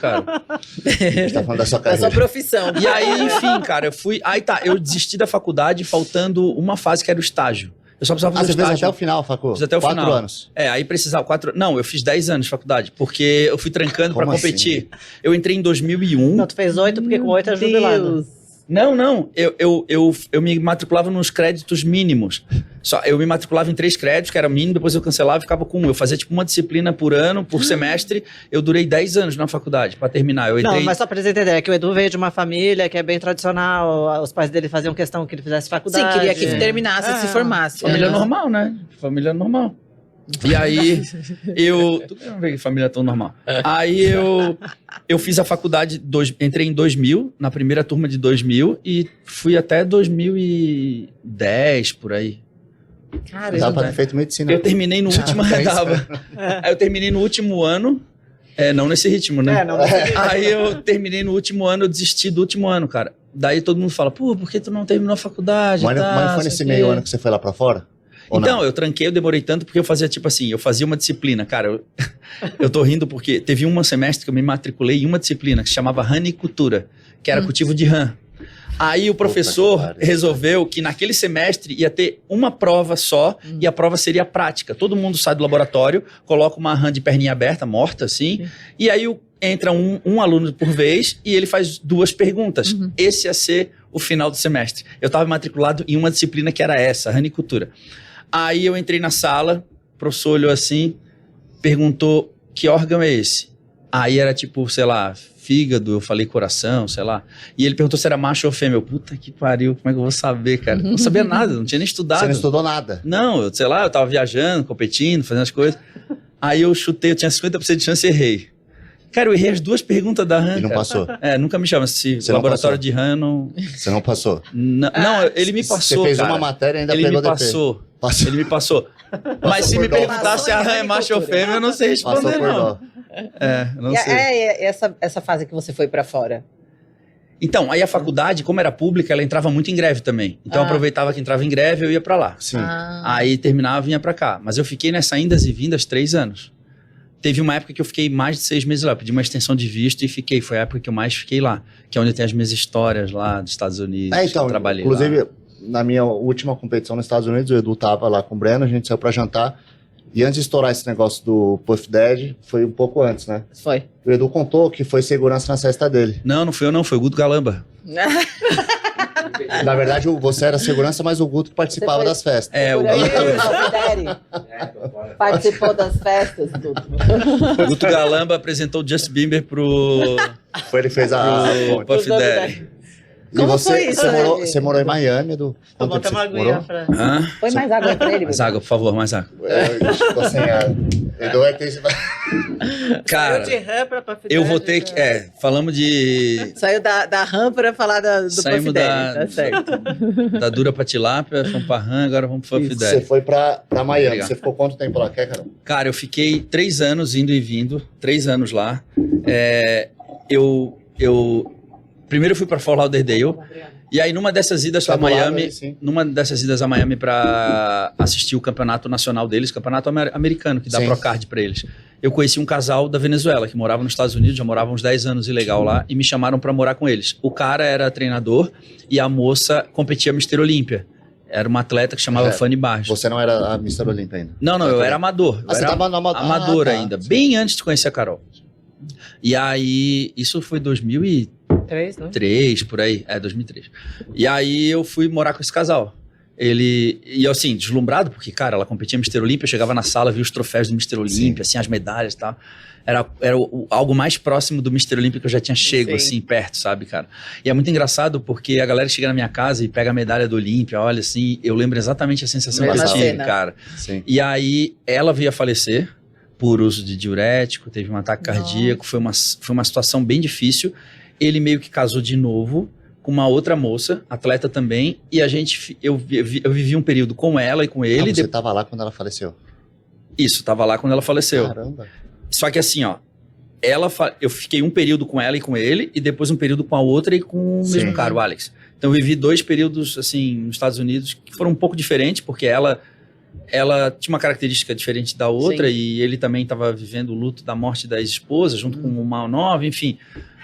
cara. A gente tá falando da sua Da carreira. sua profissão. E aí, enfim, cara, eu fui... Aí tá, eu desisti da faculdade faltando uma fase que era o estágio. Eu só precisava Ah, fazer você o fez estágio. até o final, Facô? Fiz até o 4 final. anos. Aí precisava... Não, eu fiz 10 anos de faculdade, porque eu fui trancando pra Como competir. Eu entrei em 2001. Não, tu fez 8 porque com 8 é jubilado. Não. Eu me matriculava nos créditos mínimos. Eu me matriculava em 3 créditos, que era mínimo, depois eu cancelava e ficava com 1. Eu fazia tipo uma disciplina por ano, por semestre. Eu durei 10 anos na faculdade pra terminar. Eu entrei... Não, mas só pra você entender, é que o Edu veio de uma família que é bem tradicional, os pais dele faziam questão que ele fizesse faculdade. Sim, queria que terminasse, se formasse. Família normal, né? Família normal. E aí, tu não vê que família é tão normal. Aí eu fiz a faculdade, entrei em 2000, na primeira turma de 2000, e fui até 2010, por aí. Caramba. Dá pra ter feito medicina. Eu terminei no último... Aí eu terminei no último ano, não nesse ritmo, né? não. Aí eu terminei no último ano, eu desisti do último ano, cara. Daí todo mundo fala, pô, por que tu não terminou a faculdade? Mas tá, não foi nesse meio ano que você foi lá pra fora? Ou Então, não? eu tranquei, eu demorei tanto porque eu fazia tipo assim, eu fazia uma disciplina, cara, eu tô rindo porque teve um semestre que eu me matriculei em uma disciplina que se chamava ranicultura, que era cultivo de rã. Aí o professor resolveu que naquele semestre ia ter uma prova só e a prova seria prática. Todo mundo sai do laboratório, coloca uma rã de perninha aberta, morta assim, e aí entra um aluno por vez e ele faz 2 perguntas. Esse ia ser o final do semestre. Eu estava matriculado em uma disciplina que era essa, ranicultura. Aí eu entrei na sala, o professor olhou assim, perguntou, que órgão é esse? Aí era tipo, sei lá, fígado, eu falei coração, sei lá. E ele perguntou se era macho ou fêmea. Eu, puta que pariu, como é que eu vou saber, cara? Não sabia nada, não tinha nem estudado. Você não estudou nada? Não, sei lá, eu tava viajando, competindo, fazendo as coisas. Aí eu chutei, eu tinha 50% de chance e errei. Cara, eu errei as 2 perguntas da RAM. E não cara. passou? Nunca me chama. Se Você não laboratório passou? de RAM, eu não... Você não passou? Não, ele me passou, Você fez cara. uma matéria e ainda Ele pegou me passou. Passou. Ele me passou. Mas se por me dó. perguntar se a Passou RAM em é macho ou fêmea, eu não sei Passou responder, por não. dó. Eu não sei. Essa fase que você foi pra fora. Então, aí a faculdade, como era pública, ela entrava muito em greve também. Então eu aproveitava que entrava em greve, eu ia pra lá. Sim. Aí terminava e vinha pra cá. Mas eu fiquei nessa indas e vindas 3 anos. Teve uma época que eu fiquei mais de 6 meses lá. Eu pedi uma extensão de visto e fiquei. Foi a época que eu mais fiquei lá. Que é onde tem as minhas histórias lá dos Estados Unidos. que Então, eu trabalhei inclusive, lá. na minha última competição nos Estados Unidos, o Edu tava lá com o Breno, a gente saiu pra jantar. E antes de estourar esse negócio do Puff Daddy, foi um pouco antes, né? Foi. O Edu contou que foi segurança na festa dele. Não fui eu não. Foi o Guto Galamba. Na verdade, você era segurança, mas o Guto que participava Você foi- das festas. O Por aí, Guto, participou das festas, tudo. o Guto Galamba apresentou o Justin Bieber pro Foi ele que fez a ponte. Puff Daddy. E Como você, foi isso, você, né, morou, gente? você morou em Miami, Edu? Quanto Tomou até tempo uma você morou? aguinha pra... Hã? Põe mais água pra ele, Mais água, por favor, mais água. Ficou sem água. Edu vai ter... Cara, Saiu de rã pra Puff eu vou Daddy, ter que... falamos de... Saiu da RAM pra falar do Saímos Puff Daddy, da- tá certo. Da dura pra tilápia, fomos pra rã, agora vamos pro Puff Você Daddy. foi pra Miami. Obrigado. Você ficou quanto tempo lá? Quer, Carol? Cara, eu fiquei 3 anos indo e vindo, 3 anos lá. Primeiro eu fui pra Fort Lauderdale, e aí numa dessas idas Tá a do lado Miami, aí, sim. pra assistir o campeonato nacional deles, campeonato americano, que dá Sim. Procard pra eles. Eu conheci um casal da Venezuela, que morava nos Estados Unidos, já morava uns 10 anos ilegal lá, e me chamaram pra morar com eles. O cara era treinador, e a moça competia Mister Olímpia. Era uma atleta que chamava Fanny Barros. Você não era a Mr. Olímpia ainda? Não, eu era amador. Ah, você tava no amador. Amador Ah, tá. ainda, Sim. bem antes de conhecer a Carol. E aí, isso foi 2003, 3, né? por aí. 2003. E aí eu fui morar com esse casal. E eu, assim, deslumbrado, porque, cara, ela competia Mister Olímpia, eu chegava na sala, via os troféus do Mister Olímpia, assim, as medalhas e tal. Era algo mais próximo do Mister Olímpia que eu já tinha chego, Sim. assim, perto, sabe, cara? E é muito engraçado porque a galera chega na minha casa e pega a medalha do Olímpia, olha, assim, eu lembro exatamente a sensação que Mesma eu tive, cena. cara. Sim. E aí, ela veio a falecer por uso de diurético, teve um ataque cardíaco, foi uma situação bem difícil. Ele meio que casou de novo com uma outra moça, atleta também, e eu vivi um período com ela e com ele. Você tava lá quando ela faleceu? Isso, tava lá quando ela faleceu. Caramba. Só que assim, ó, eu fiquei um período com ela e com ele, e depois um período com a outra e com o Sim. mesmo cara, o Alex. Então eu vivi 2 períodos, assim, nos Estados Unidos, que foram um pouco diferentes, porque ela ela tinha uma característica diferente da outra, Sim. e ele também estava vivendo o luto da morte da ex-esposa, junto com uma nova, enfim.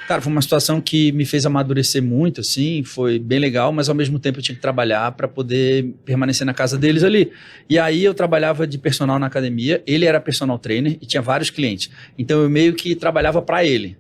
Cara, foi uma situação que me fez amadurecer muito, assim, foi bem legal, mas ao mesmo tempo eu tinha que trabalhar para poder permanecer na casa deles ali. E aí eu trabalhava de personal na academia, ele era personal trainer e tinha vários clientes. Então eu meio que trabalhava para ele.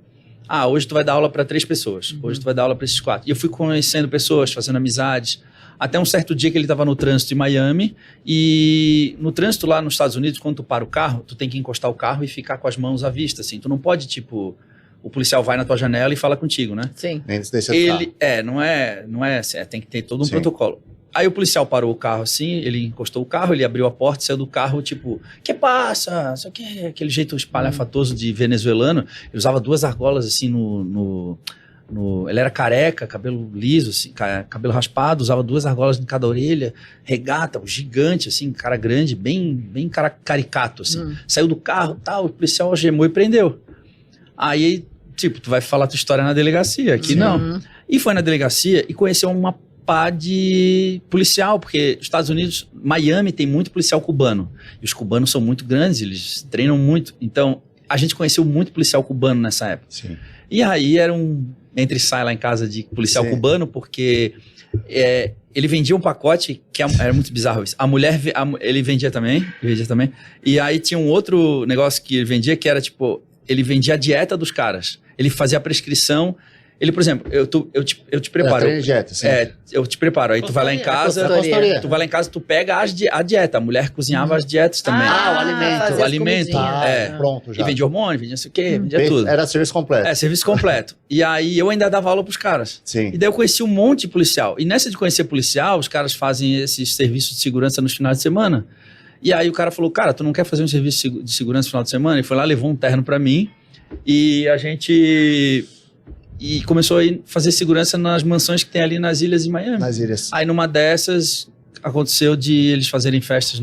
Ah, hoje tu vai dar aula para 3 pessoas, hoje tu vai dar aula para esses 4. E eu fui conhecendo pessoas, fazendo amizades, até um certo dia que ele estava no trânsito em Miami, e no trânsito lá nos Estados Unidos, quando tu para o carro, tu tem que encostar o carro e ficar com as mãos à vista, assim. Tu não pode, tipo, o policial vai na tua janela e fala contigo, né? Sim. Nem antes desse carro. Ele, não é, tem que ter todo um Sim. protocolo. Aí o policial parou o carro assim, ele encostou o carro, ele abriu a porta, saiu do carro, tipo, que passa? Isso aqui é aquele jeito espalhafatoso de venezuelano. Ele usava 2 argolas assim ele era careca, cabelo liso, assim, cabelo raspado, usava 2 argolas em cada orelha, regata, gigante, assim, cara grande, bem caricato, assim. Saiu do carro, tal, o policial algemou e prendeu. Aí, tipo, tu vai falar tua história na delegacia, aqui Sim. não. E foi na delegacia e conheceu uma pá de policial, porque os Estados Unidos, Miami tem muito policial cubano, e os cubanos são muito grandes, eles treinam muito, então a gente conheceu muito policial cubano nessa época. Sim. E aí era um entre e sai lá em casa de policial Sim. cubano, porque ele vendia um pacote que era muito bizarro isso. A mulher, ele vendia também, e aí tinha um outro negócio que ele vendia, que era tipo, ele vendia a dieta dos caras. Ele fazia a prescrição. Ele, por exemplo, eu te preparo. Sim. Eu te preparo. Aí tu vai lá em casa, Consultoria. tu vai lá em casa, tu pega a dieta. A mulher cozinhava as dietas também. o alimento. fazia O as alimento. comidinhas. Pronto já. E vendia hormônio, vendia não sei o quê, vendia tudo. Era serviço completo. Serviço completo. E aí eu ainda dava aula pros caras. Sim. E daí eu conheci um monte de policial. E nessa de conhecer policial, os caras fazem esses serviços de segurança nos finais de semana. E aí o cara falou, cara, tu não quer fazer um serviço de segurança no final de semana? Ele foi lá, levou um terno pra mim. E a gente... E começou a fazer segurança nas mansões que tem ali nas ilhas de Miami. Nas ilhas. Aí numa dessas, aconteceu de eles fazerem festas,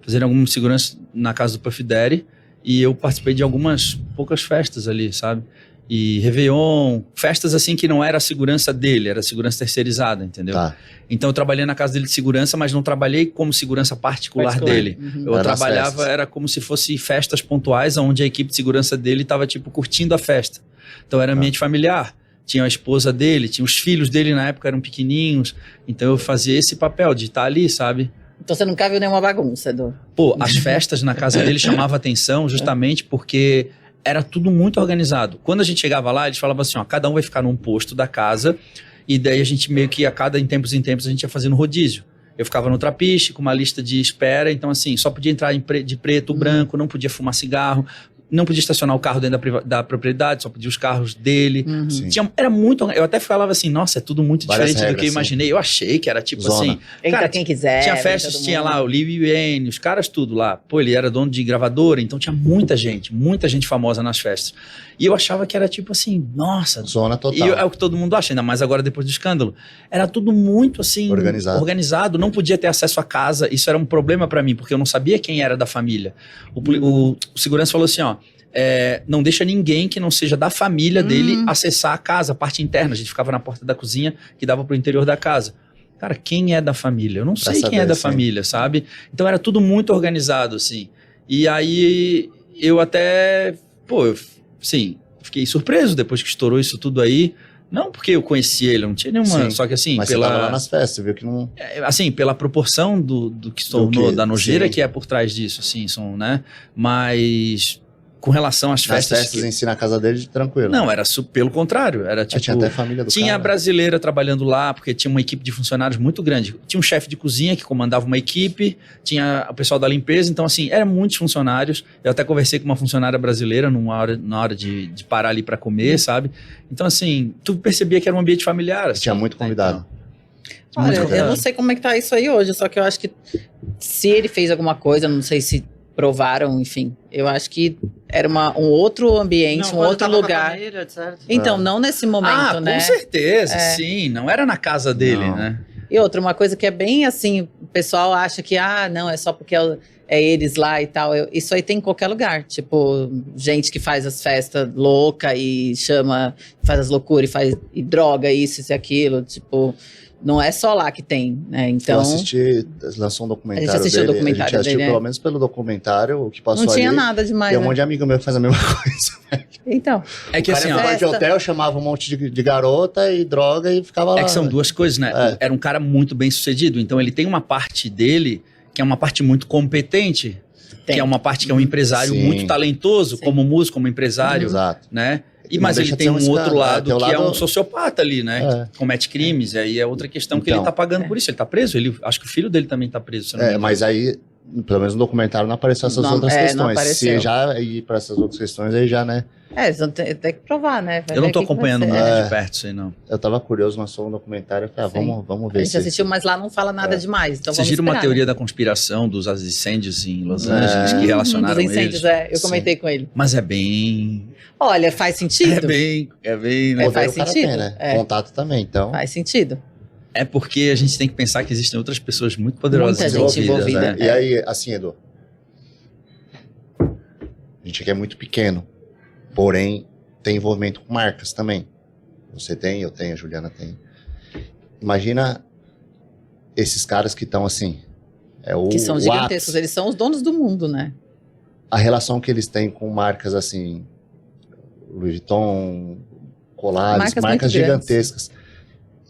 fazerem alguma segurança na casa do Puff Daddy. E eu participei de algumas poucas festas ali, sabe? E Réveillon, festas assim que não era a segurança dele, era a segurança terceirizada, entendeu? Tá. Então eu trabalhei na casa dele de segurança, mas não trabalhei como segurança particular dele. Eu Era nas trabalhava, festas. era como se fosse festas pontuais, onde a equipe de segurança dele estava tipo curtindo a festa. Então era ambiente familiar. Tinha a esposa dele, tinha os filhos dele na época, eram pequenininhos. Então eu fazia esse papel de estar ali, sabe? Então você nunca viu nenhuma bagunça, Edu? Pô, as festas na casa dele chamavam atenção justamente porque era tudo muito organizado. Quando a gente chegava lá, eles falavam assim, ó, cada um vai ficar num posto da casa, e daí a gente meio que em tempos em tempos, a gente ia fazendo rodízio. Eu ficava no trapiche, com uma lista de espera, então assim, só podia entrar de preto, branco, não podia fumar cigarro, não podia estacionar o carro dentro da propriedade, só podia os carros dele. Sim. Era muito... Eu até falava assim, nossa, é tudo muito Várias diferente do regras, que eu sim. imaginei. Eu achei que era tipo Zona. assim... Entra cara, quem quiser. tinha vem festas, todo tinha mundo. lá o Lee Wayne, os caras tudo lá. Pô, ele era dono de gravadora, então tinha muita gente famosa nas festas. E eu achava que era tipo assim, nossa... Zona total. E é o que todo mundo acha, ainda mais agora depois do escândalo. Era tudo muito assim... Organizado. Não podia ter acesso à casa. Isso era um problema pra mim, porque eu não sabia quem era da família. O segurança falou assim, ó... não deixa ninguém que não seja da família dele acessar a casa, a parte interna. A gente ficava na porta da cozinha que dava pro interior da casa. Cara, quem é da família? Eu não sei quem é da família, sabe? Então era tudo muito organizado, assim. E aí eu até, fiquei surpreso depois que estourou isso tudo aí. Não porque eu conheci ele, não tinha nenhuma... Sim. Só que assim, Mas você tava lá nas festas, viu que não... assim, pela proporção do que se tornou, da nojeira que é por trás disso, assim, né? Mas... Com relação às Nas festas... festas em si na casa dele, tranquilo. Não, era pelo contrário. Era tipo... Tinha até família do Tinha cara. a brasileira trabalhando lá, porque tinha uma equipe de funcionários muito grande. Tinha um chefe de cozinha que comandava uma equipe, tinha o pessoal da limpeza, então assim, eram muitos funcionários. Eu até conversei com uma funcionária brasileira na hora de parar ali para comer, sabe? Então assim, tu percebia que era um ambiente familiar. Assim, Tinha muito convidado. Olha, eu não sei como é que tá isso aí hoje, só que eu acho que se ele fez alguma coisa, não sei se provaram, enfim. Eu acho que era um outro ambiente, um outro lugar. Família, etc. Então, não nesse momento, né? Com certeza, sim. Não era na casa dele, Não. né? E outra, uma coisa que é bem assim, o pessoal acha que, não, é só porque é eles lá e tal. Isso aí tem em qualquer lugar. Tipo, gente que faz as festas louca e faz as loucuras e droga isso e aquilo. Tipo, não é só lá que tem, né? Então. Eu assisti, lançou um documentário. A gente assistiu dele, o documentário a gente assistiu, dele, pelo menos pelo documentário, o que passou não tinha ali. nada demais. Tem um né? monte de amigo meu que faz a mesma coisa. Então. É que O assim, cara ó, ia de hotel, chamava um monte de garota e droga e ficava lá. é que são duas coisas, né? É. Era um cara muito bem sucedido, então ele tem uma parte dele que é uma parte muito competente, Tem. que é uma parte que é um empresário Sim. muito talentoso, Sim. como músico, como empresário, Exato. né? E Mas não ele deixa de tem ser um um outro escândalo, lado tem o que é lado- um sociopata ali, né? É. Que comete crimes, e aí é outra questão que Então. ele tá pagando por isso. Ele tá preso, acho que o filho dele também tá preso, se eu não me engano. Mas aí, pelo menos no documentário, não apareceu essas Não, outras não questões. apareceu. Se já ir para essas outras questões, aí já, né? Eles vão ter que provar, né? Vai Eu não ver tô o que que vai acompanhando ser. muito É. de perto isso aí, não. Eu tava curioso, lançou um documentário, eu falei, Sim. vamos A ver gente se... assistiu, mas lá não fala nada demais. Então Vocês vamos viram uma esperar, teoria né? da conspiração dos incêndios em Los É. Angeles que relacionaram Dos incêndios, eles? eu comentei com ele. Mas é bem... Olha, faz sentido? É bem, né? É, Poder faz o cara sentido. tem, né? É. Contato também, então... Faz sentido. É porque a gente tem que pensar que existem outras pessoas muito poderosas Muita gente envolvidas, envolvida. né? E aí, assim, Edu, a gente aqui é muito pequeno, porém tem envolvimento com marcas também. Você tem, eu tenho, a Juliana tem. Imagina esses caras que estão assim, Que são o gigantescos. ápice, Eles são os donos do mundo, né? a relação que eles têm com marcas assim, Louis Vuitton, Colares, Marcas marcas muito grandes. gigantescas.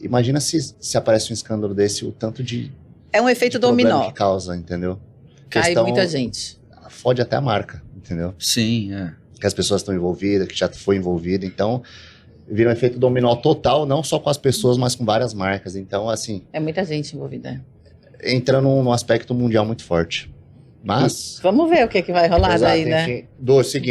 Imagina se aparece um escândalo desse, o tanto de É um efeito problema dominó. que causa, entendeu? Cai muita gente. Fode até a marca, entendeu? Sim, é. Que as pessoas estão envolvidas, que já foi envolvida, então vira um efeito dominó total, não só com as pessoas, mas com várias marcas. Então, assim, É muita gente envolvida. entra num aspecto mundial muito forte. Mas, Vamos ver o que vai rolar exato, daí, né? enfim, do seguinte,